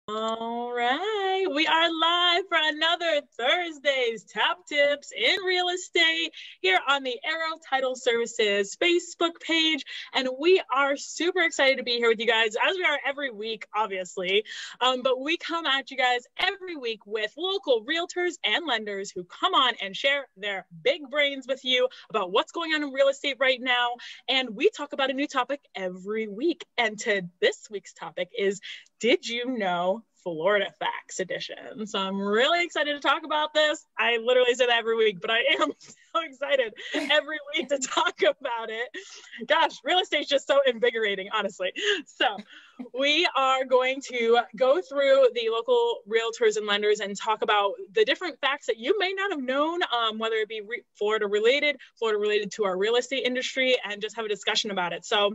All right, we are live for another Thursday's Top Tips in Real Estate here on the Arrow Title Services Facebook page. And we are super excited to be here with you guys, as we are every week, obviously. But we come at you guys every week with local realtors and lenders who come on and share their big brains with you about what's going on in real estate right now. And we talk about a new topic every week. And this week's topic is, did you know Florida Facts edition? So I'm really excited to talk about this. I literally say that every week, but I am so excited every week to talk about it. Gosh, real estate is just so invigorating, honestly. So we are going to go through the local realtors and lenders and talk about the different facts that you may not have known, whether it be Florida related to our real estate industry, and just have a discussion about it. So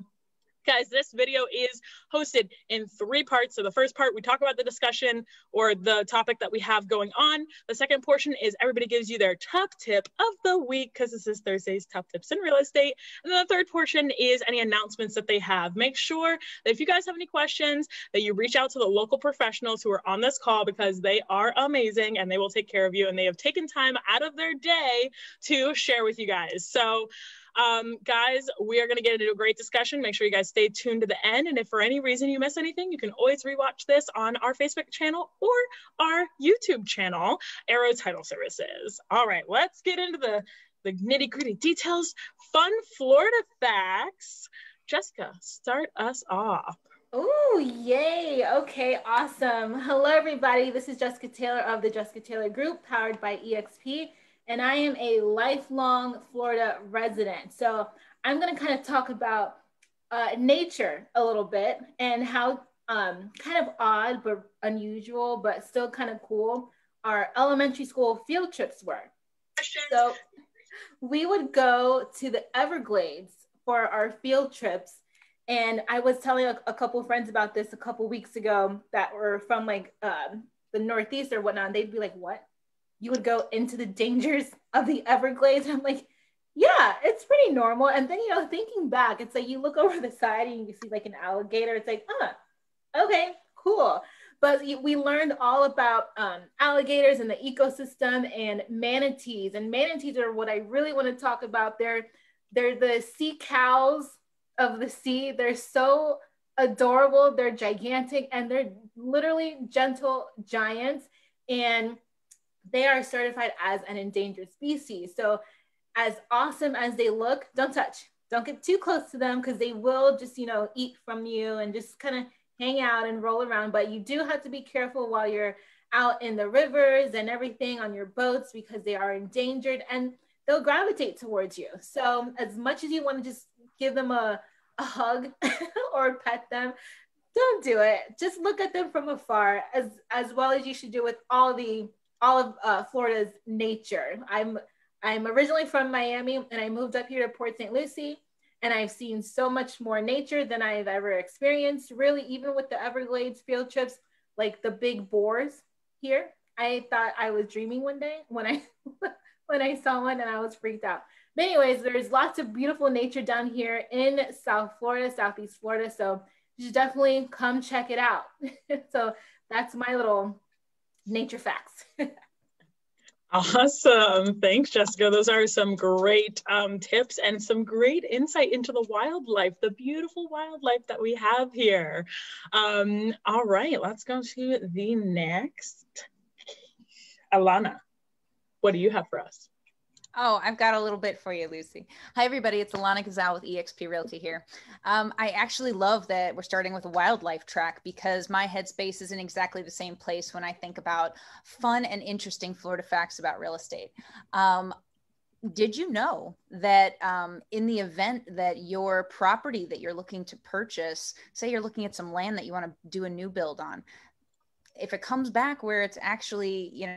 guys, this video is hosted in 3 parts. So the first part, we talk about the discussion or the topic that we have going on. The second portion is everybody gives you their top tip of the week, because this is Thursday's Top Tips in Real Estate. And then the third portion is any announcements that they have. Make sure that if you guys have any questions, that you reach out to the local professionals who are on this call, because they are amazing and they will take care of you. And they have taken time out of their day to share with you guys. So guys, we are going to get into a great discussion. Make sure you guys stay tuned to the end. And if for any reason you miss anything, you can always rewatch this on our Facebook channel or our YouTube channel, Arrow Title Services. All right, let's get into the nitty gritty details. Fun Florida facts. Jessica, start us off. Oh, yay. Okay, awesome. Hello, everybody. This is Jessica Taylor of the Jessica Taylor Group, powered by EXP. And I am a lifelong Florida resident. So I'm going to kind of talk about nature a little bit and how kind of odd but unusual, but still kind of cool our elementary school field trips were. So we would go to the Everglades for our field trips. And I was telling a couple of friends about this a couple weeks ago that were from like the Northeast or whatnot. And they'd be like, what? You would go into the dangers of the Everglades? And I'm like, yeah, it's pretty normal. And then, thinking back, it's like you look over the side and you see like an alligator. It's like, okay, cool. But we learned all about alligators and the ecosystem and manatees. And manatees are what I really want to talk about. They're the sea cows of the sea. They're so adorable. They're gigantic and they're literally gentle giants. And they are certified as an endangered species. So as awesome as they look, don't touch. Don't get too close to them, because they will just, eat from you and just kind of hang out and roll around. But you do have to be careful while you're out in the rivers and everything on your boats, because they are endangered and they'll gravitate towards you. So as much as you want to just give them a hug or pet them, don't do it. Just look at them from afar, as well as you should do with all of Florida's nature. I'm originally from Miami, and I moved up here to Port St. Lucie, and I've seen so much more nature than I've ever experienced. Really, even with the Everglades field trips, like the big boars here, I thought I was dreaming one day when I when I saw one, and I was freaked out. But anyways, there's lots of beautiful nature down here in South Florida, Southeast Florida. So you should definitely come check it out. So that's my little nature facts. Awesome. Thanks, Jessica. Those are some great tips and some great insight into the wildlife, the beautiful wildlife that we have here. All right, let's go to the next. Alannah, what do you have for us? Oh, I've got a little bit for you, Lucy. Hi, everybody. It's Alannah Ghazel with eXp Realty here. I actually love that we're starting with a wildlife track, because my headspace is in exactly the same place when I think about fun and interesting Florida facts about real estate. Did you know that in the event that your property that you're looking to purchase, say you're looking at some land that you want to do a new build on, if it comes back where it's actually,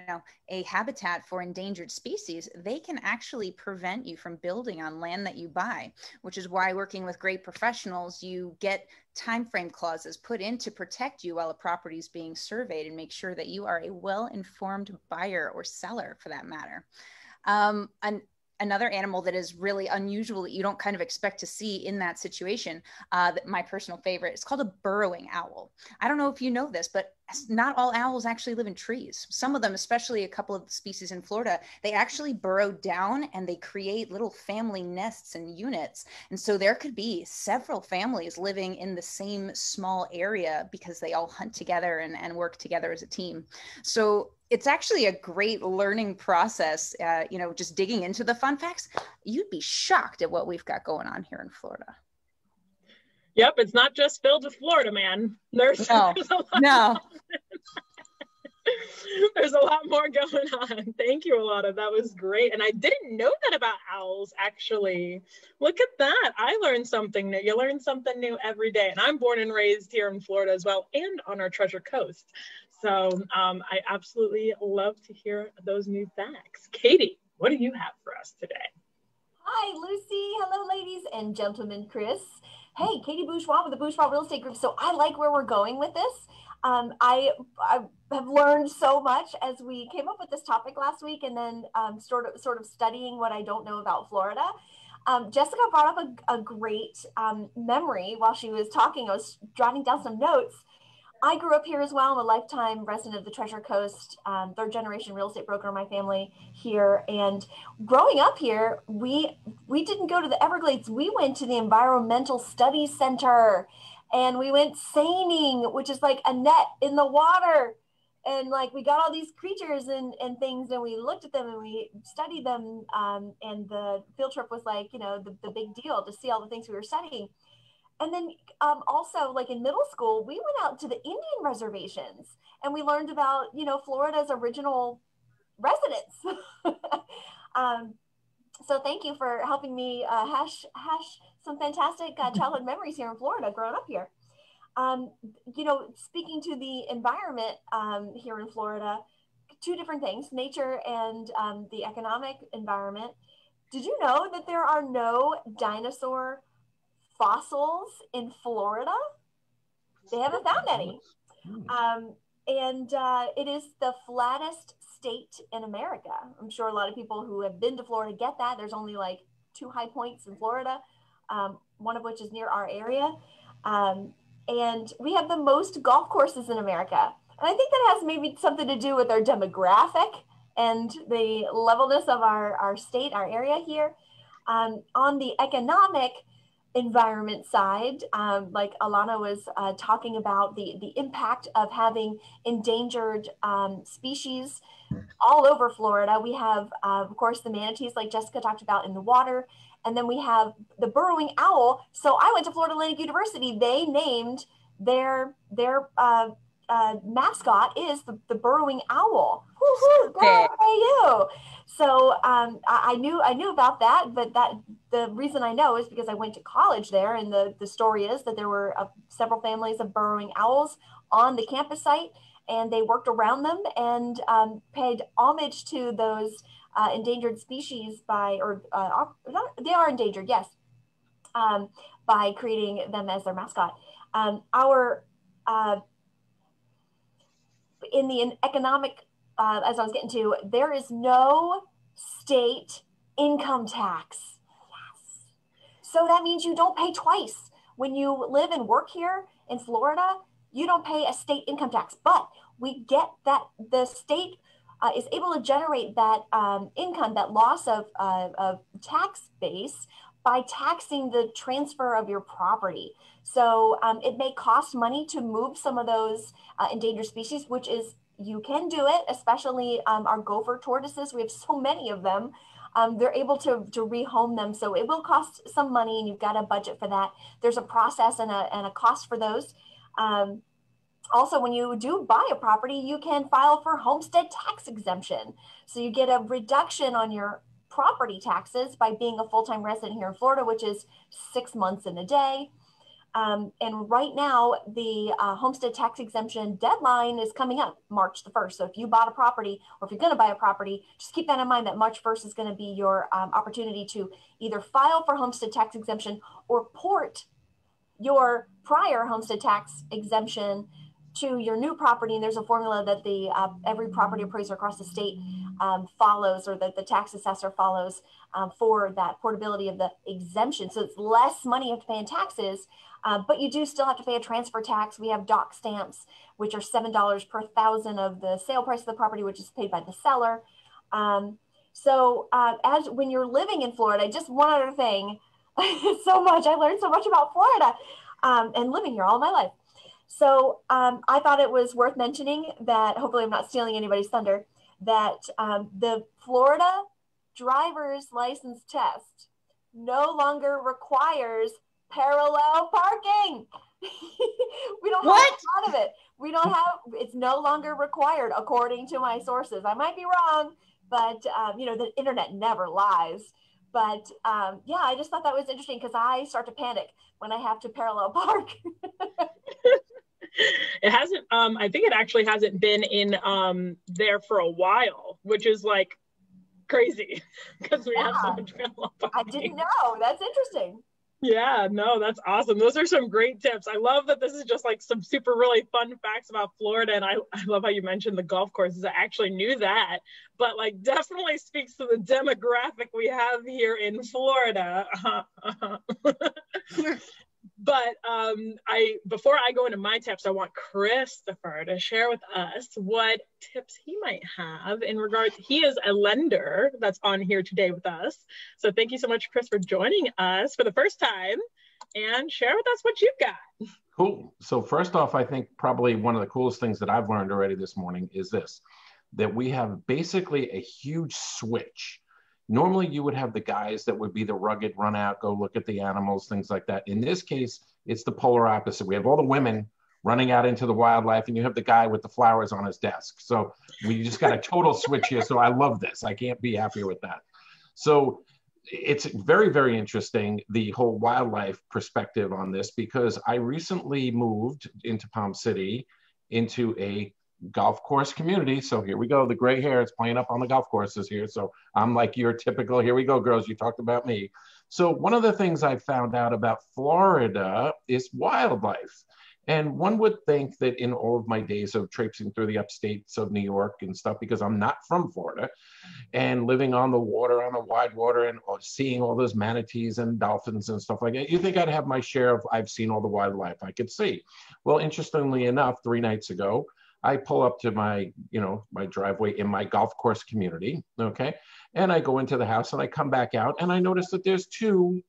a habitat for endangered species, they can actually prevent you from building on land that you buy, which is why working with great professionals, you get timeframe clauses put in to protect you while a property is being surveyed and make sure that you are a well-informed buyer or seller for that matter. Another animal that is really unusual that you don't kind of expect to see in that situation, my personal favorite, is called a burrowing owl. I don't know if you know this, but not all owls actually live in trees. Some of them, especially a couple of the species in Florida, they actually burrow down and they create little family nests and units. And so there could be several families living in the same small area because they all hunt together and work together as a team. So it's actually a great learning process, just digging into the fun facts. You'd be shocked at what we've got going on here in Florida. Yep, it's not just filled with Florida, man. There's a lot there's a lot more going on. Thank you, Alannah. That was great. And I didn't know that about owls, actually. Look at that. I learned something new. You learn something new every day. And I'm born and raised here in Florida as well, and on our Treasure Coast. So I absolutely love to hear those new facts. Katey, what do you have for us today? Hi, Lucy. Hello, ladies and gentlemen. Chris. Hey, Katey Bourgeois with the Bourgeois Real Estate Group. So I like where we're going with this. I have learned so much as we came up with this topic last week, and then sort of studying what I don't know about Florida. Jessica brought up a great memory while she was talking. I was jotting down some notes. I grew up here as well. I'm a lifetime resident of the Treasure Coast, third generation real estate broker in my family here. And growing up here, we didn't go to the Everglades. We went to the Environmental Studies Center, and we went seining, which is like a net in the water. And like, we got all these creatures and things, and we looked at them and we studied them. And the field trip was like, the big deal to see all the things we were studying. And then also, like in middle school, we went out to the Indian reservations and we learned about, Florida's original residents. So thank you for helping me hash some fantastic childhood memories here in Florida, growing up here. Speaking to the environment here in Florida, two different things, nature and the economic environment. Did you know that there are no dinosaur fossils in Florida? They haven't found any. It is the flattest state in America. I'm sure a lot of people who have been to Florida get that. There's only like 2 high points in Florida, one of which is near our area. And we have the most golf courses in America. And I think that has maybe something to do with our demographic and the levelness of our state, our area here. On the economic environment side, like Alannah was talking about the impact of having endangered species all over Florida. We have, of course, the manatees, like Jessica talked about, in the water. And then we have the burrowing owl. So I went to Florida Atlantic University. They named their mascot is the burrowing owl. Woo-hoo, girl, how are you? So I knew about that, but the reason I know is because I went to college there, and the story is that there were several families of burrowing owls on the campus site, and they worked around them and paid homage to those endangered species they are endangered, yes, by creating them as their mascot. In the economic, as I was getting to, there is no state income tax. Yes. So that means you don't pay twice. When you live and work here in Florida, you don't pay a state income tax, but we get that the state is able to generate that income, that loss of tax base, by taxing the transfer of your property. So it may cost money to move some of those endangered species, which is, you can do it, especially our gopher tortoises. We have so many of them. They're able to rehome them. So it will cost some money, and you've got a budget for that. There's a process and a cost for those. Also, when you do buy a property, you can file for homestead tax exemption. So you get a reduction on your property taxes by being a full-time resident here in Florida, which is 6 months and a day. And right now, the homestead tax exemption deadline is coming up March the 1st. So if you bought a property, or if you're going to buy a property, just keep that in mind, that March 1st is going to be your opportunity to either file for homestead tax exemption or port your prior homestead tax exemption to your new property. And there's a formula that every property appraiser across the state follows, or that the tax assessor follows for that portability of the exemption. So it's less money you have to pay in taxes, but you do still have to pay a transfer tax. We have dock stamps, which are $7 per thousand of the sale price of the property, which is paid by the seller. So as when you're living in Florida, just one other thing, so much, I learned so much about Florida and living here all my life. So I thought it was worth mentioning that, hopefully I'm not stealing anybody's thunder, that the Florida driver's license test no longer requires parallel parking. We don't have a lot of it. We don't have, it's no longer required according to my sources. I might be wrong, but you know, the internet never lies. But yeah, I just thought that was interesting because I start to panic when I have to parallel park. It hasn't, I think it actually hasn't been in there for a while, which is like crazy because we have so much parallel parking. I didn't know. That's interesting. Yeah, no, that's awesome. Those are some great tips. I love that this is just like some super really fun facts about Florida. And I love how you mentioned the golf courses. I actually knew that, but like definitely speaks to the demographic we have here in Florida. But before I go into my tips, I want Christopher to share with us what tips he might have in regards. He is a lender that's on here today with us. So thank you so much, Chris, for joining us for the first time, and share with us what you've got. Cool. So first off, I think probably one of the coolest things that I've learned already this morning is this, that we have basically a huge switch. Normally you would have the guys that would be the rugged run out, go look at the animals, things like that. In this case, it's the polar opposite. We have all the women running out into the wildlife, and you have the guy with the flowers on his desk. So we just got a total switch here. So I love this. I can't be happier with that. So it's very, very interesting, the whole wildlife perspective on this, because I recently moved into Palm City into a golf course community. So here we go. The gray hair is playing up on the golf courses here. So I'm like your typical, here we go, girls, you talked about me. So one of the things I found out about Florida is wildlife. And one would think that in all of my days of traipsing through the upstates of New York and stuff, because I'm not from Florida, and living on the water, on the wide water, and seeing all those manatees and dolphins and stuff like that, you think I'd have my share of, I've seen all the wildlife I could see. Well, interestingly enough, 3 nights ago, I pull up to my, my driveway in my golf course community, okay? And I go into the house and I come back out and I notice that there's 2,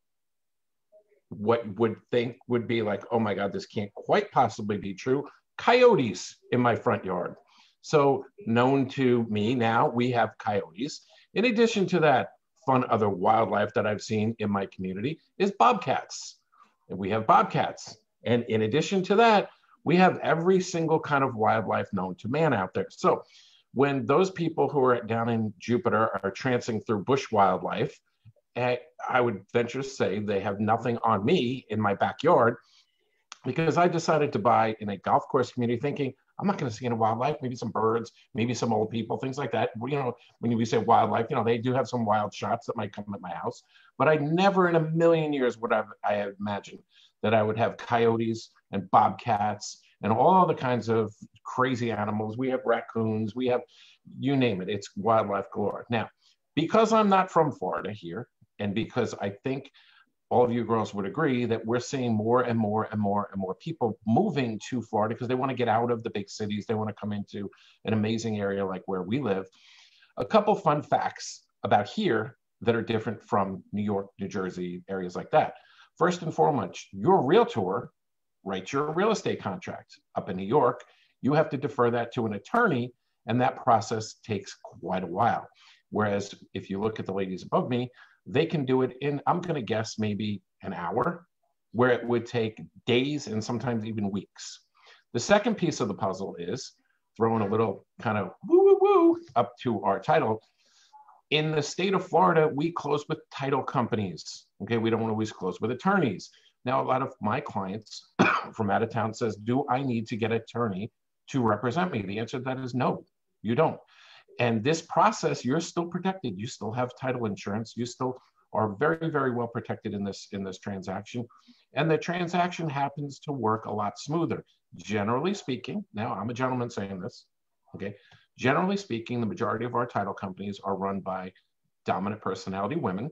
what would think would be like, oh my God, this can't quite possibly be true, coyotes in my front yard. So known to me now, we have coyotes. In addition to that, fun other wildlife that I've seen in my community is bobcats. And we have bobcats. And in addition to that, we have every single kind of wildlife known to man out there. So when those people who are down in Jupiter are trancing through bush wildlife, I would venture to say they have nothing on me in my backyard, because I decided to buy in a golf course community thinking, I'm not going to see any wildlife, maybe some birds, maybe some old people, things like that. When we say wildlife, they do have some wild shots that might come at my house, but I never in a million years would I have imagined that I would have coyotes and bobcats and all the kinds of crazy animals. We have raccoons, we have, you name it, it's wildlife galore. Now, because I'm not from Florida here, and because I think all of you girls would agree that we're seeing more and more and more and more people moving to Florida because they want to get out of the big cities. They want to come into an amazing area like where we live. A couple fun facts about here that are different from New York, New Jersey, areas like that. First and foremost, your realtor writes your real estate contract. Up in New York, you have to defer that to an attorney, and that process takes quite a while. Whereas if you look at the ladies above me, they can do it in, I'm going to guess, maybe an hour, where it would take days and sometimes even weeks. The second piece of the puzzle is throwing a little kind of woo up to our title. In the state of Florida, we close with title companies. Okay, we don't always close with attorneys. Now, a lot of my clients from out of town says, do I need to get an attorney to represent me? The answer to that is no, you don't. And this process, you're still protected. You still have title insurance. You still are very, very well protected in this transaction. And the transaction happens to work a lot smoother. Generally speaking, now I'm a gentleman saying this, okay? Generally speaking, the majority of our title companies are run by dominant personality women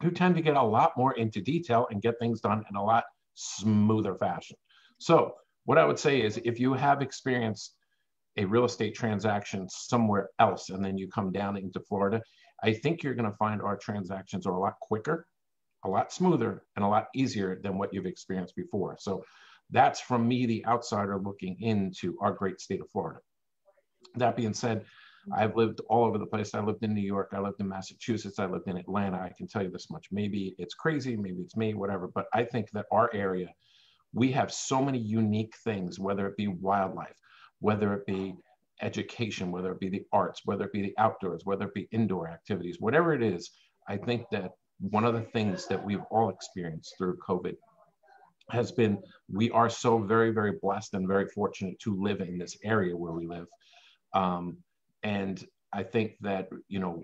who tend to get a lot more into detail and get things done in a lot smoother fashion. So what I would say is, if you have experienced a real estate transaction somewhere else and then you come down into Florida, I think you're going to find our transactions are a lot quicker, a lot smoother, and a lot easier than what you've experienced before. So that's from me, the outsider, looking into our great state of Florida. That being said, I've lived all over the place. I lived in New York, I lived in Massachusetts, I lived in Atlanta. I can tell you this much. Maybe it's crazy, maybe it's me, whatever, but I think that our area, we have so many unique things, whether it be wildlife, whether it be education, whether it be the arts, whether it be the outdoors, whether it be indoor activities, whatever it is. I think that one of the things that we've all experienced through COVID has been, we are so very, very blessed and very fortunate to live in this area where we live. And I think that, you know,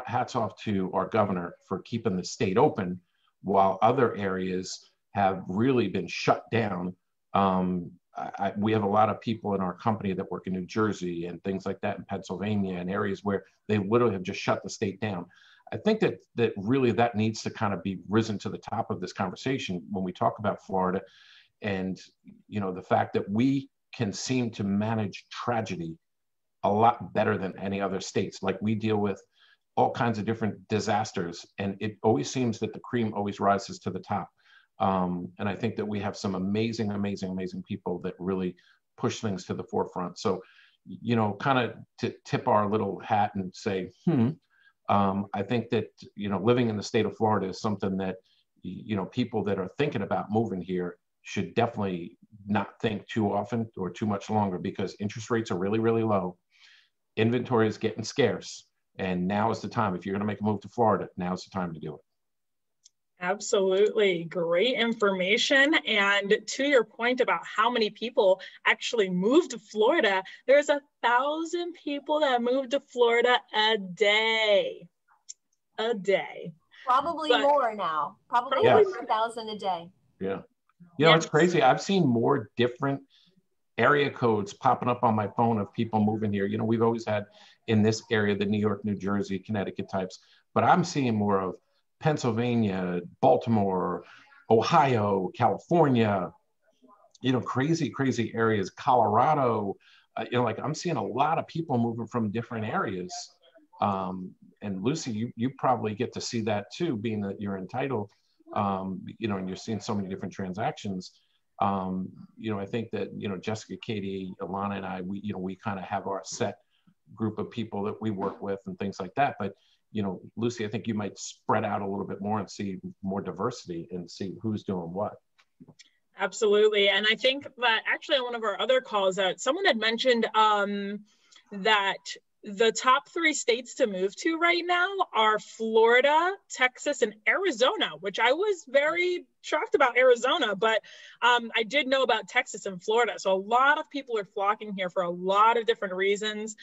hats off to our governor for keeping the state open while other areas have really been shut down. We have a lot of people in our company that work in New Jersey and things like that, in Pennsylvania, and areas where they literally have just shut the state down. I think that really that needs to kind of be risen to the top of this conversation when we talk about Florida, and, you know, the fact that we can seem to manage tragedy a lot better than any other states. Like, we deal with all kinds of different disasters, and it always seems that the cream always rises to the top. And I think that we have some amazing, amazing, amazing people that really push things to the forefront. So, you know, kind of to tip our little hat and say, I think that, you know, living in the state of Florida is something that, you know, people that are thinking about moving here should definitely not think too often or too much longer, because interest rates are really, really low. Inventory is getting scarce. And now is the time. If you're going to make a move to Florida, now is the time to do it. Absolutely. Great information. And to your point about how many people actually moved to Florida, there's 1,000 people that move to Florida a day. A day. Probably more now. Probably 1,000 a day. Yeah. You know, it's crazy. I've seen more different area codes popping up on my phone of people moving here. You know, we've always had in this area, the New York, New Jersey, Connecticut types, but I'm seeing more of Pennsylvania, Baltimore, Ohio, California, you know, crazy, crazy areas, Colorado, you know, like I'm seeing a lot of people moving from different areas. And Lucie, you probably get to see that too, being that you're entitled, you know, and you're seeing so many different transactions. You know, I think that, you know, Jessica, Katey, Alannah, and I, we kind of have our set group of people that we work with and things like that. But, you know, Lucie, I think you might spread out a little bit more and see more diversity and see who's doing what. Absolutely. And I think that actually on one of our other calls that someone had mentioned that the top 3 states to move to right now are Florida, Texas, and Arizona, which I was very shocked about Arizona, but I did know about Texas and Florida. So a lot of people are flocking here for a lot of different reasons.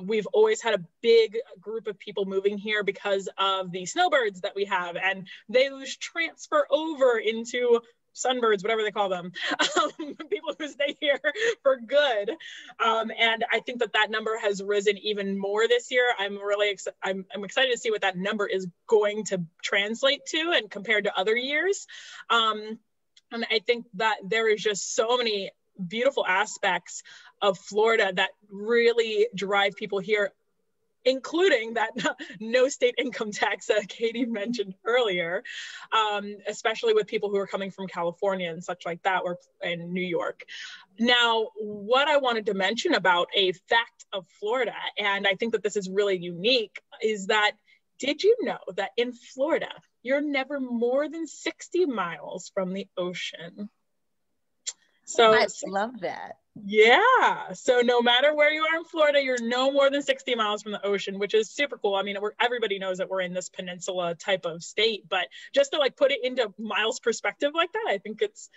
We've always had a big group of people moving here because of the snowbirds that we have, and they transfer over into sunbirds, whatever they call them, people who stay here for good. And I think that number has risen even more this year. I'm really I'm excited to see what that number is going to translate to and compared to other years. And I think that there is just so many beautiful aspects of Florida that really drive people here, including that no state income tax that Katey mentioned earlier, especially with people who are coming from California and such like that, or in New York. Now, what I wanted to mention about a fact of Florida, and I think that this is really unique, is that did you know that in Florida, you're never more than 60 miles from the ocean? So I love that. Yeah. So no matter where you are in Florida, you're no more than 60 miles from the ocean, which is super cool. I mean, everybody knows that we're in this peninsula type of state, but just to like put it into miles perspective like that, I think it's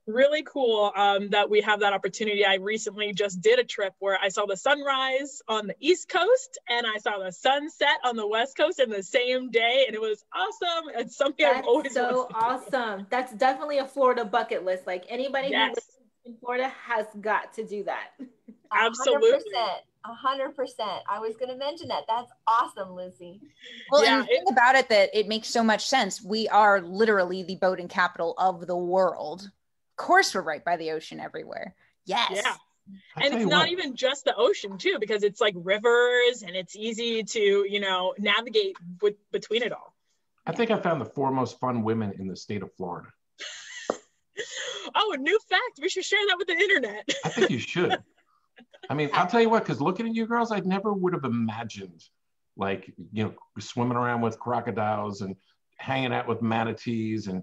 really cool that we have that opportunity. I recently just did a trip where I saw the sunrise on the East Coast and I saw the sunset on the West Coast in the same day, and it was awesome. It's something I've always so awesome. That's definitely a Florida bucket list. Like anybody who lives in Florida has got to do that. Absolutely. 100%. I was going to mention that. That's awesome, Lucie. Well, and the thing about it that it makes so much sense. We are literally the boating capital of the world. Of course, we're right by the ocean everywhere. Yes. Yeah. And it's not even just the ocean too, because it's like rivers and it's easy to, navigate between it all. I think I found the 4 most fun women in the state of Florida. Oh, a new fact. We should share that with the internet. I think you should. I mean, I'll tell you what, because looking at you girls, I never would have imagined swimming around with crocodiles and hanging out with manatees and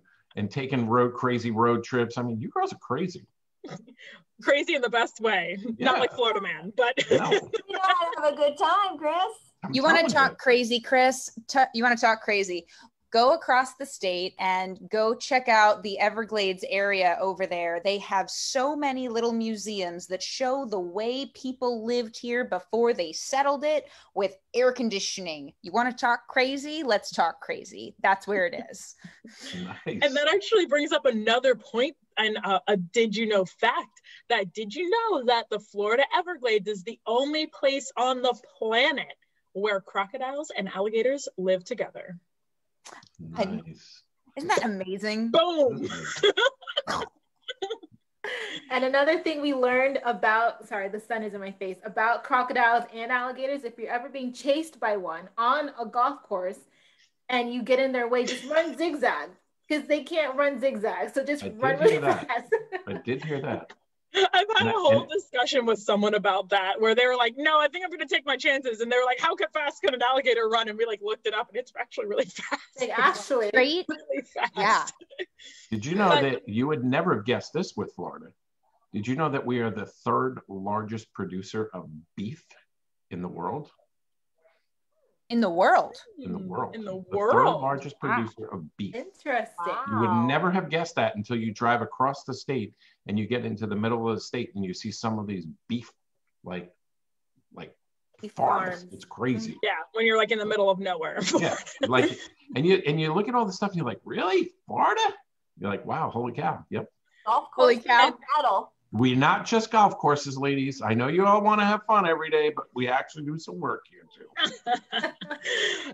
taking crazy road trips. I mean, you girls are crazy. Crazy in the best way. Yeah. Not like Florida man, but no. You know how to have a good time, Chris. You want to talk crazy, Chris? You want to talk crazy? Go across the state and go check out the Everglades area over there. They have so many little museums that show the way people lived here before they settled it with air conditioning. You want to talk crazy? Let's talk crazy. That's where it is. Nice. And that actually brings up another point and a did you know fact that did you know that the Florida Everglades is the only place on the planet where crocodiles and alligators live together? Nice. Isn't that amazing? Boom. And another thing we learned about, sorry, the sun is in my face, about crocodiles and alligators, if you're ever being chased by one on a golf course and you get in their way, just run zigzag because they can't run zigzag. So just run really fast. I did hear that. I've had a whole discussion with someone about that where they were like, no, I think I'm going to take my chances. And they were like, how fast can an alligator run? And we looked it up and it's actually really fast. Actually. Right? Really fast. Yeah. Did you know that you would never have guessed this with Florida? Did you know that we are the 3rd largest producer of beef in the world? In the world? In the world. In the world. The 3rd largest producer of beef. Interesting. Wow. You would never have guessed that until you drive across the state and you get into the middle of the state and you see some of these beef like farms. It's crazy. Yeah, when you're in the middle of nowhere. Yeah, and you look at all the stuff and you're like, really? Florida? You're like, wow, holy cow. Yep. Golf course and paddle. We're not just golf courses, ladies. I know you all want to have fun every day, but we actually do some work here too.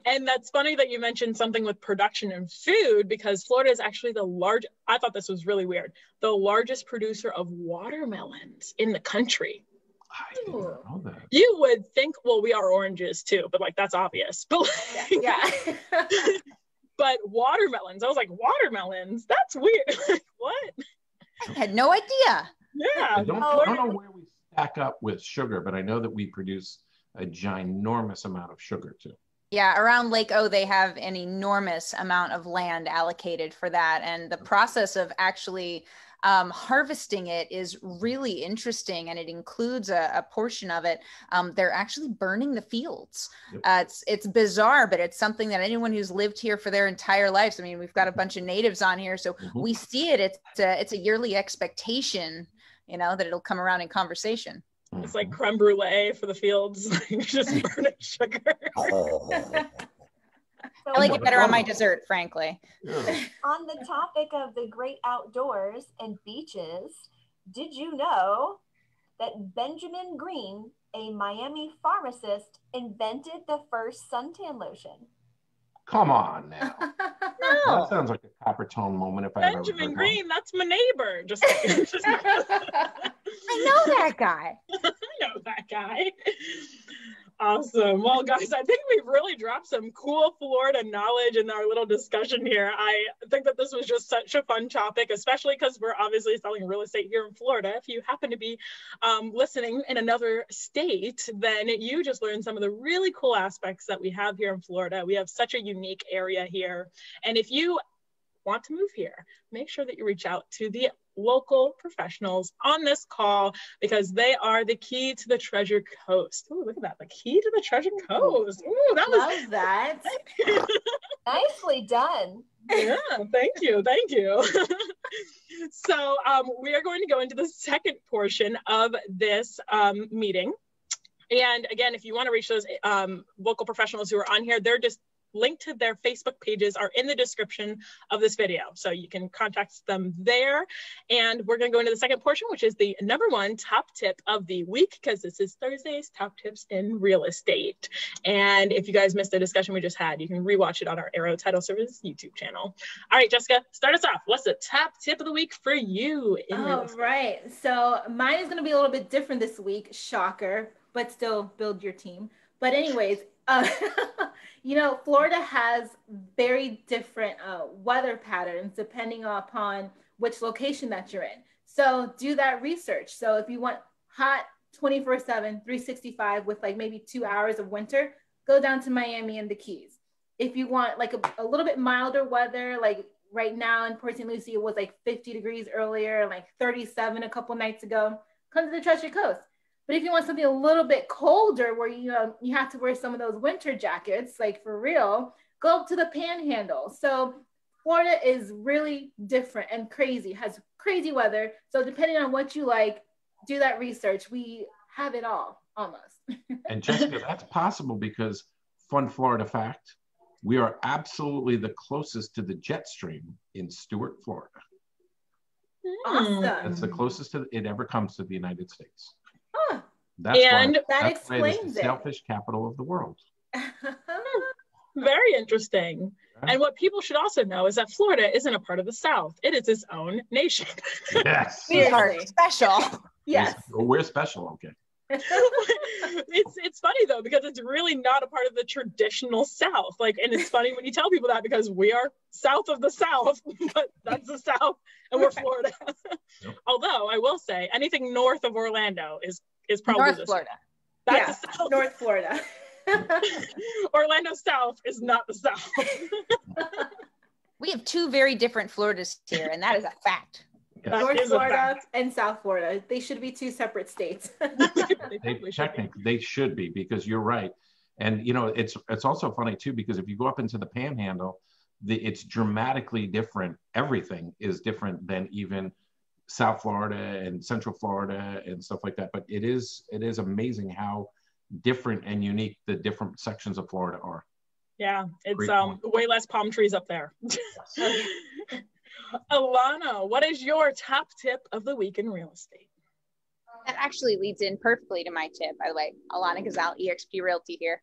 And that's funny that you mentioned something with production and food, because Florida is actually I thought this was really weird, the largest producer of watermelons in the country. I didn't know that. You would think, well, we are oranges too, but that's obvious. But yeah. But watermelons, I was like, watermelons? That's weird. What? I had no idea. Yeah. I don't know where we stack up with sugar, but I know that we produce a ginormous amount of sugar too. Yeah, around Lake O, they have an enormous amount of land allocated for that. And the process of actually harvesting it is really interesting. And it includes a portion of it. They're actually burning the fields. Yep. It's bizarre, but it's something that anyone who's lived here for their entire lives. I mean, we've got a bunch of natives on here, so we see it. It's a yearly expectation, that it'll come around in conversation. It's like creme brulee for the fields, just burning sugar. I like it better on my dessert, frankly. Yeah. On the topic of the great outdoors and beaches, did you know that Benjamin Green, a Miami pharmacist, invented the first suntan lotion? Come on now. No. That sounds like a copper tone moment if I ever heard Benjamin Green, that's my neighbor. Just I know that guy. I know that guy. Awesome. Well, guys, I think we've really dropped some cool Florida knowledge in our little discussion here. I think that this was just such a fun topic, especially because we're obviously selling real estate here in Florida. If you happen to be listening in another state, then you just learned some of the really cool aspects that we have here in Florida. We have such a unique area here. And if you want to move here, make sure that you reach out to the local professionals on this call, because they are the key to the Treasure Coast. Ooh, look at that, the key to the Treasure Coast. Ooh, Love that. Nicely done. Yeah, thank you. So we are going to go into the second portion of this meeting. And again, if you want to reach those local professionals who are on here, they're just link to their Facebook pages are in the description of this video. So you can contact them there. And we're going to go into the second portion, which is the #1 top tip of the week, because this is Thursday's top tips in real estate. And if you guys missed the discussion we just had, you can rewatch it on our Arrow Title Service YouTube channel. All right, Jessica, start us off. What's the top tip of the week for you in real estate? All right. So mine is going to be a little bit different this week. Shocker, but still build your team. But anyways, you know, Florida has very different weather patterns depending upon which location that you're in. So do that research. So if you want hot 24/7, 365 with like maybe 2 hours of winter, go down to Miami and the Keys. If you want like a little bit milder weather, like right now in Port St. Lucie, it was like 50 degrees earlier, like 37 a couple nights ago, come to the Treasure Coast. But if you want something a little bit colder where you have to wear some of those winter jackets, like for real, go up to the Panhandle. So Florida is really different and crazy, has crazy weather. So depending on what you like, do that research. We have it all, almost. And Jessica, that's possible because, fun Florida fact, we are absolutely the closest to the jet stream in Stuart, Florida. Awesome. That's the closest it ever comes to the United States. Huh. That's And why, that that's why it is explains the it. shellfish capital of the world. Very interesting. And what people should also know is that Florida isn't a part of the South. It is its own nation. Yes. We are Seriously. special. Yes. We're special, okay. It's funny though, because it's really not a part of the traditional South. Like, and it's funny when you tell people that, because we are south of the South, but that's the South and we're Florida. Yep. Although I will say anything north of Orlando is probably North the Florida. South. Yeah, That's the South. North Florida. Orlando South is not the South. We have two very different Floridas here, and that is a fact. Yes. That North is a Florida fact. and South Florida. They should be two separate states. They should be, because you're right. And you know, it's also funny too, because if you go up into the Panhandle, it's dramatically different. Everything is different than even South Florida and Central Florida and stuff like that. But it is amazing how different and unique the different sections of Florida are. Yeah, it's Great point. way less palm trees up there. Alannah, what is your top tip of the week in real estate? That actually leads in perfectly to my tip, by the way. Alannah Ghazel, eXp Realty here.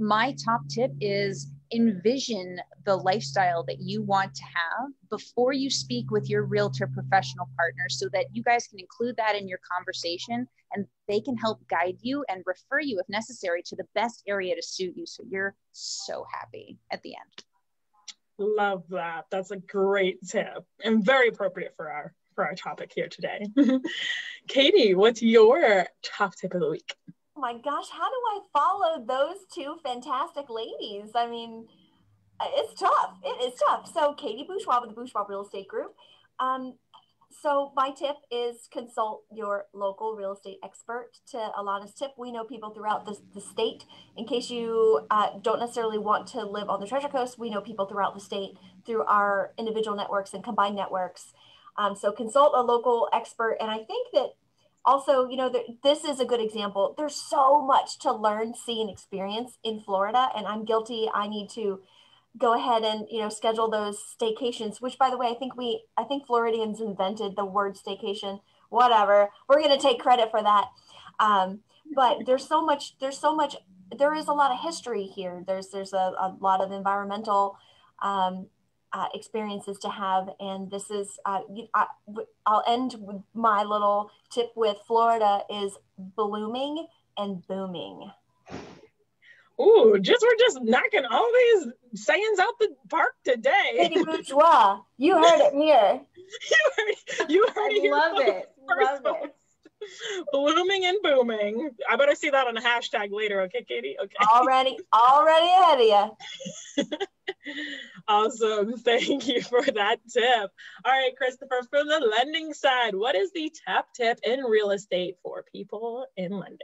My top tip is envision the lifestyle that you want to have before you speak with your realtor professional partner, so that you guys can include that in your conversation and they can help guide you and refer you, if necessary, to the best area to suit you. So you're so happy at the end. Love that. That's a great tip and very appropriate for our topic here today. Katey, what's your top tip of the week? Oh my gosh, how do I follow those two fantastic ladies? I mean, it's tough. It is tough. So Katey Bourgeois with the Bourgeois Real Estate Group. So my tip is consult your local real estate expert. To Alannah's tip, we know people throughout the state. In case you don't necessarily want to live on the Treasure Coast, we know people throughout the state through our individual networks and combined networks. So consult a local expert. And I think that also, you know, this is a good example. There's so much to learn, see, and experience in Florida. And I'm guilty. I need to go ahead and, you know, schedule those staycations, which, by the way, I think Floridians invented the word staycation. Whatever. We're going to take credit for that. But there is a lot of history here. There's a lot of environmental experiences to have. And this is, I'll end with my little tip with Florida is blooming and booming. Ooh, we're just knocking all these sayings out the park today. Katey Bourgeois, you heard it here. you heard it here. Love it. First Love it. Blooming and booming. I better see that on a hashtag later, okay, Katey? Okay. Already ahead of you. Awesome. Thank you for that tip. All right, Christopher, from the lending side, what is the top tip in real estate for people in lending?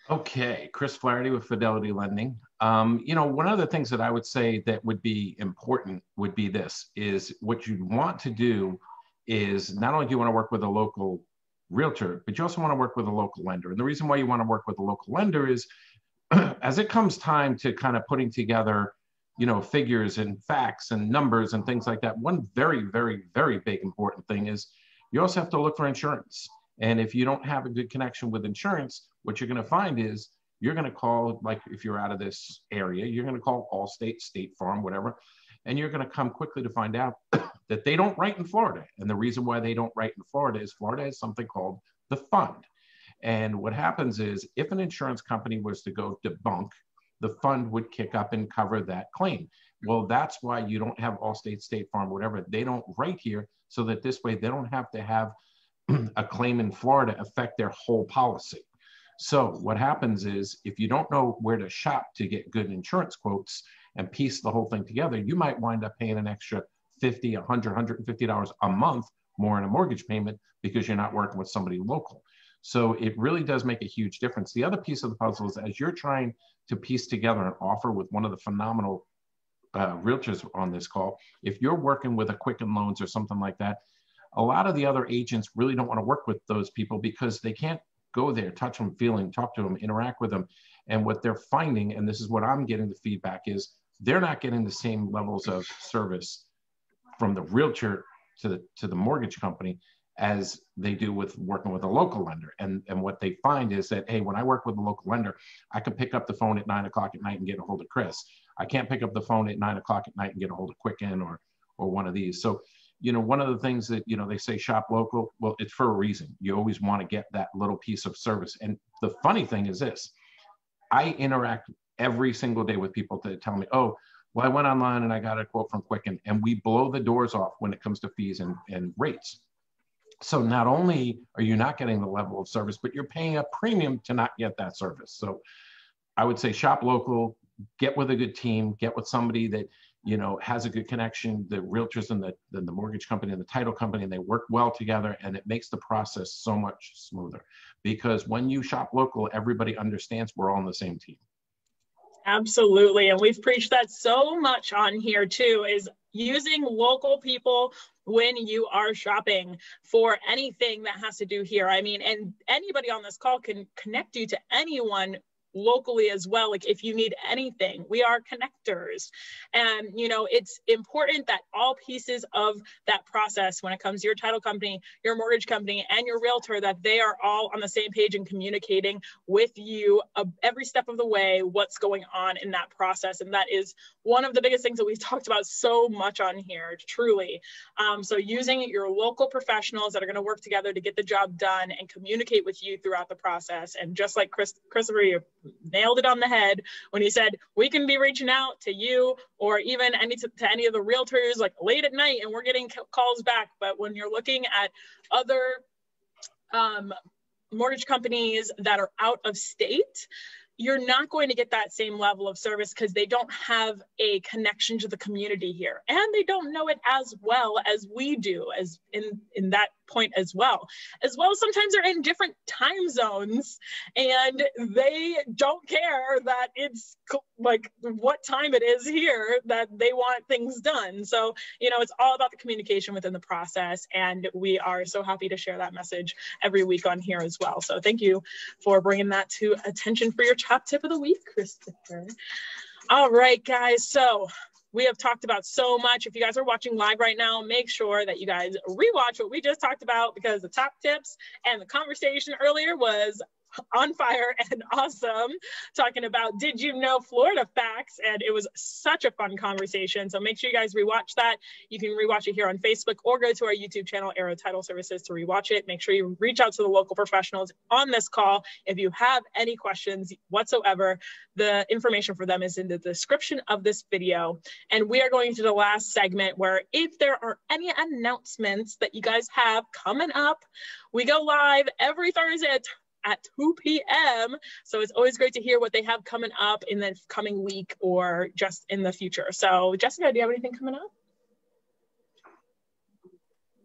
Okay, Chris Flaherty with Fidelity Lending. You know, one of the things that I would say that would be important would be this, is what you'd want to do is not only do you want to work with a local realtor, but you also want to work with a local lender. And the reason why you want to work with a local lender is as it comes time to kind of putting together figures and facts and numbers and things like that. One very, very, very big important thing is you also have to look for insurance. And if you don't have a good connection with insurance, what you're going to find is you're going to call, like if you're out of this area, you're going to call Allstate, State Farm, whatever, and you're going to come quickly to find out that they don't write in Florida. And the reason why they don't write in Florida is Florida has something called the fund. And what happens is if an insurance company was to go debunk, the fund would kick up and cover that claim. Well, that's why you don't have Allstate, State Farm, whatever. They don't write here so that this way they don't have to have a claim in Florida affect their whole policy. So what happens is if you don't know where to shop to get good insurance quotes and piece the whole thing together, you might wind up paying an extra $50, $100, $150 a month more in a mortgage payment because you're not working with somebody local. So it really does make a huge difference. The other piece of the puzzle is as you're trying to piece together an offer with one of the phenomenal realtors on this call, if you're working with a Quicken Loans or something like that, a lot of the other agents really don't want to work with those people because they can't go there, touch them, feeling, talk to them, interact with them. And what they're finding, and this is what I'm getting the feedback is, they're not getting the same levels of service from the realtor to the mortgage company as they do with working with a local lender. And what they find is that, hey, when I work with a local lender, I can pick up the phone at 9 o'clock at night and get a hold of Chris. I can't pick up the phone at 9 o'clock at night and get a hold of Quicken or one of these. So, one of the things that, they say shop local, well, it's for a reason. You always want to get that little piece of service. And the funny thing is this, I interact every single day with people to tell me, oh, well, I went online and I got a quote from Quicken, and we blow the doors off when it comes to fees and rates. So not only are you not getting the level of service, but you're paying a premium to not get that service. So I would say shop local, get with a good team, get with somebody that, has a good connection, the realtors and the mortgage company and the title company, and they work well together, and it makes the process so much smoother. Because when you shop local, everybody understands we're all on the same team. Absolutely. And we've preached that so much on here too, is using local people when you are shopping for anything that has to do here. I mean, and anybody on this call can connect you to anyone locally as well. Like if you need anything, we are connectors. And, it's important that all pieces of that process, when it comes to your title company, your mortgage company, and your realtor, that they are all on the same page and communicating with you every step of the way, what's going on in that process. And that is one of the biggest things that we've talked about so much on here, truly. So using your local professionals that are going to work together to get the job done and communicate with you throughout the process. And just like Christopher, you nailed it on the head when he said, we can be reaching out to you or even to any of the realtors like late at night and we're getting calls back. But when you're looking at other mortgage companies that are out of state, you're not going to get that same level of service because they don't have a connection to the community here. And they don't know it as well as we do, as in that point as well. As well as sometimes they're in different time zones and they don't care that it's like what time it is here that they want things done. So, it's all about the communication within the process. And we are so happy to share that message every week on here as well. So thank you for bringing that to attention for your top tip of the week, Christopher. All right, guys. So we have talked about so much. If you guys are watching live right now, make sure that you guys rewatch what we just talked about because the top tips and the conversation earlier was on fire and awesome, talking about did you know Florida facts, and it was such a fun conversation. So make sure you guys rewatch that. You can rewatch it here on Facebook or go to our YouTube channel, Arrow Title Services, to rewatch it. Make sure you reach out to the local professionals on this call if you have any questions whatsoever. The information for them is in the description of this video. And we are going to the last segment where if there are any announcements that you guys have coming up, we go live every Thursday at 2 p.m. So it's always great to hear what they have coming up in the coming week or just in the future. So Jessica, do you have anything coming up?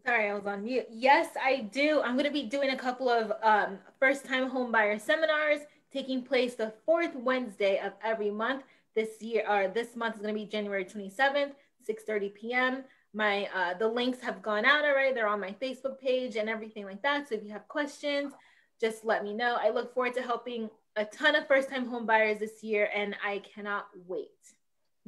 Sorry, I was on mute. Yes, I do. I'm going to be doing a couple of first-time home buyer seminars taking place the fourth Wednesday of every month. This month is going to be January 27th, 6:30 p.m. The links have gone out already. They're on my Facebook page and everything like that. So if you have questions, just let me know. I look forward to helping a ton of first-time home buyers this year, and I cannot wait.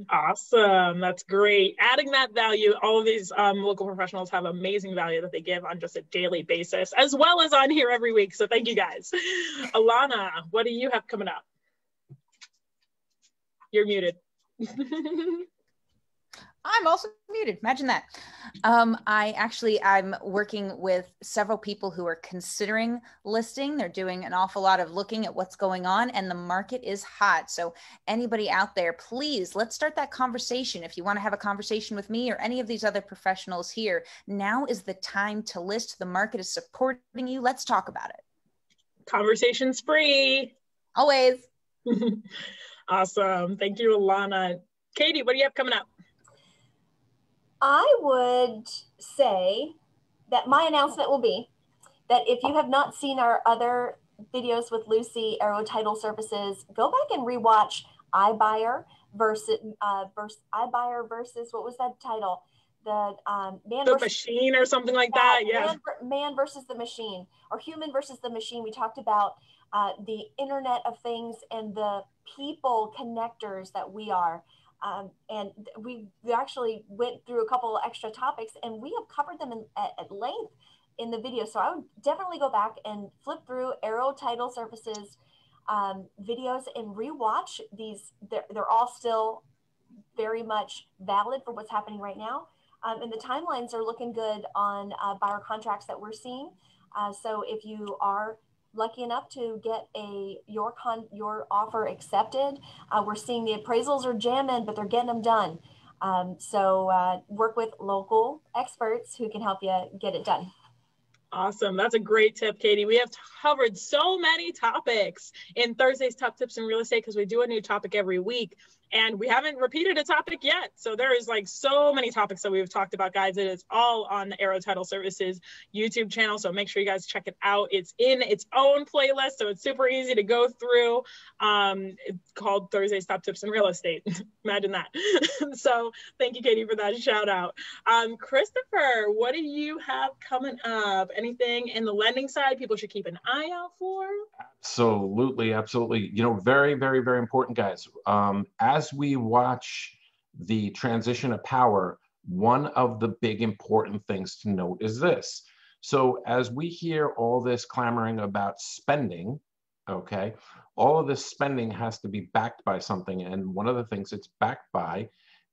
Awesome. That's great. Adding that value, all of these local professionals have amazing value that they give on just a daily basis, as well as on here every week. So thank you guys. Alannah, what do you have coming up? You're muted. I'm also muted. Imagine that. I'm working with several people who are considering listing. They're doing an awful lot of looking at what's going on, and the market is hot. So anybody out there, please, let's start that conversation. If you want to have a conversation with me or any of these other professionals here, now is the time to list. The market is supporting you. Let's talk about it. Conversation's free. Always. Awesome. Thank you, Alannah. Katey, what do you have coming up? I would say that my announcement will be that if you have not seen our other videos with Lucie, Arrow Title Services, go back and rewatch iBuyer versus iBuyer versus, what was that title? The machine or something like that. Yeah. Man versus the machine, or human versus the machine. We talked about the Internet of Things and the people connectors that we are. And we actually went through a couple of extra topics, and we have covered them at length in the video. So I would definitely go back and flip through Arrow Title Services videos and rewatch these. They're all still very much valid for what's happening right now. And the timelines are looking good on buyer contracts that we're seeing. So if you are lucky enough to get your offer accepted, we're seeing the appraisals are jamming, but they're getting them done. So work with local experts who can help you get it done. Awesome. That's a great tip, Katey. We have covered so many topics in Thursday's Top Tips in Real Estate because we do a new topic every week, and we haven't repeated a topic yet. So there is like so many topics that we've talked about, guys. It is all on the Arrow Title Services YouTube channel. So make sure you guys check it out. It's in its own playlist, so it's super easy to go through. It's called Thursday's Top Tips in Real Estate. Imagine that. So thank you, Katey, for that shout out. Christopher, what do you have coming up? Anything in the lending side people should keep an eye out for? Absolutely, absolutely. You know, very, very, very important, guys. As we watch the transition of power, one of the big important things to note is this. So as we hear all this clamoring about spending, okay, all of this spending has to be backed by something. And one of the things it's backed by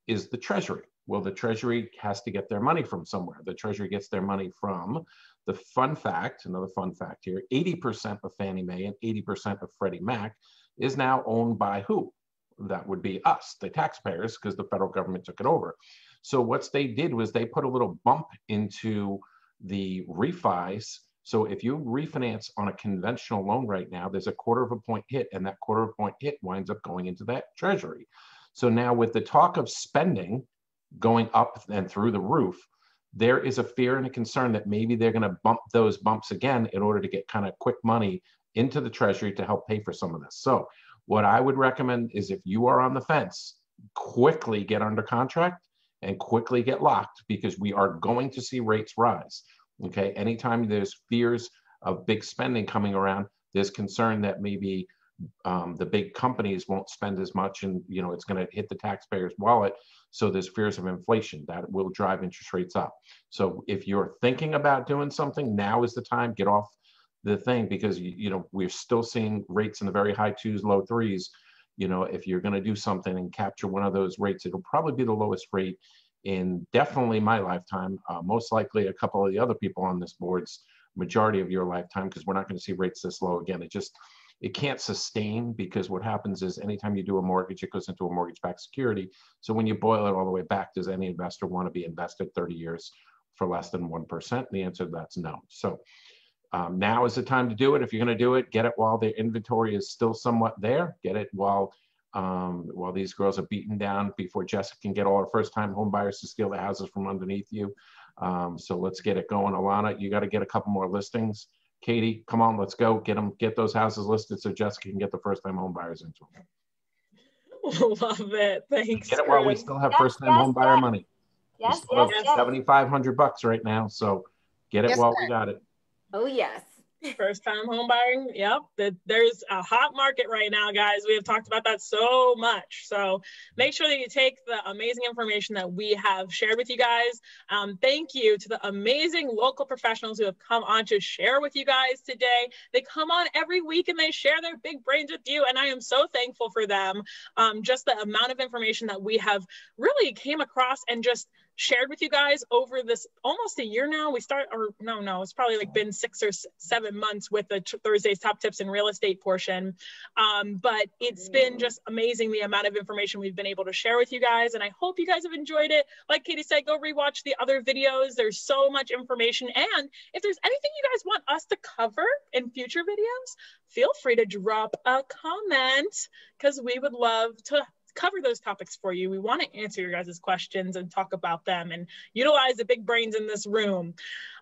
is the Treasury. Well, the Treasury has to get their money from somewhere. The Treasury gets their money from the fun fact, another fun fact here, 80% of Fannie Mae and 80% of Freddie Mac is now owned by who? That would be us, the taxpayers, because the federal government took it over. So what they did was they put a little bump into the refis. So if you refinance on a conventional loan right now, there's a 1/4 point hit, and that 1/4 point hit winds up going into that Treasury. So now with the talk of spending going up and through the roof, there is a fear and a concern that maybe they're going to bump those bumps again in order to get kind of quick money into the Treasury to help pay for some of this. So what I would recommend is if you are on the fence, quickly get under contract and quickly get locked, because we are going to see rates rise. Okay, anytime there's fears of big spending coming around, there's concern that maybe the big companies won't spend as much, and you know it's going to hit the taxpayer's wallet. So there's fears of inflation that will drive interest rates up. So if you're thinking about doing something, now is the time. Get off the thing, because you know we're still seeing rates in the very high 2s, low 3s. You know, if you're going to do something and capture one of those rates, it'll probably be the lowest rate in definitely my lifetime. Most likely a couple of the other people on this board's majority of your lifetime, because we're not going to see rates this low again. It can't sustain, because what happens is anytime you do a mortgage, it goes into a mortgage-backed security. So when you boil it all the way back, does any investor want to be invested 30 years for less than 1%? The answer to that's no. So now is the time to do it. If you're going to do it, get it while the inventory is still somewhat there. Get it while these girls are beaten down, before Jessica can get all her first-time home buyers to steal the houses from underneath you. So let's get it going. Alannah, you got to get a couple more listings. Katey, come on, let's go. Get those houses listed so Jessica can get the first-time home buyers into them. Love it. Thanks. Get it while we still have first-time home buyer money. Yes, $7,500 right now, so get it while we got it. Oh, yes. First time home buying. Yep. There's a hot market right now, guys. We have talked about that so much. So make sure that you take the amazing information that we have shared with you guys. Thank you to the amazing local professionals who have come on to share with you guys today. They come on every week and they share their big brains with you. And I am so thankful for them. Just the amount of information that we have really came across and just shared with you guys over this almost a year now. It's probably like been 6 or 7 months with the Thursday's Top Tips in Real Estate portion. But it's been just amazing the amount of information we've been able to share with you guys. And I hope you guys have enjoyed it. Like Katey said, go rewatch the other videos. There's so much information. And if there's anything you guys want us to cover in future videos, feel free to drop a comment because we would love to cover those topics for you. We want to answer your guys' questions and talk about them and utilize the big brains in this room.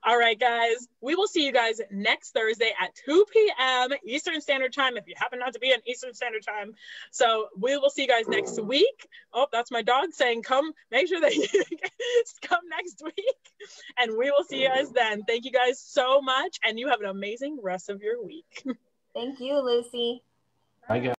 All right, guys, we will see you guys next Thursday at 2 p.m. Eastern Standard Time, if you happen not to be in Eastern Standard Time. So we will see you guys next week. Oh, that's my dog saying, come, make sure that you come next week. And we will see you guys then. Thank you guys so much. And you have an amazing rest of your week. Thank you, Lucy. Bye, guys.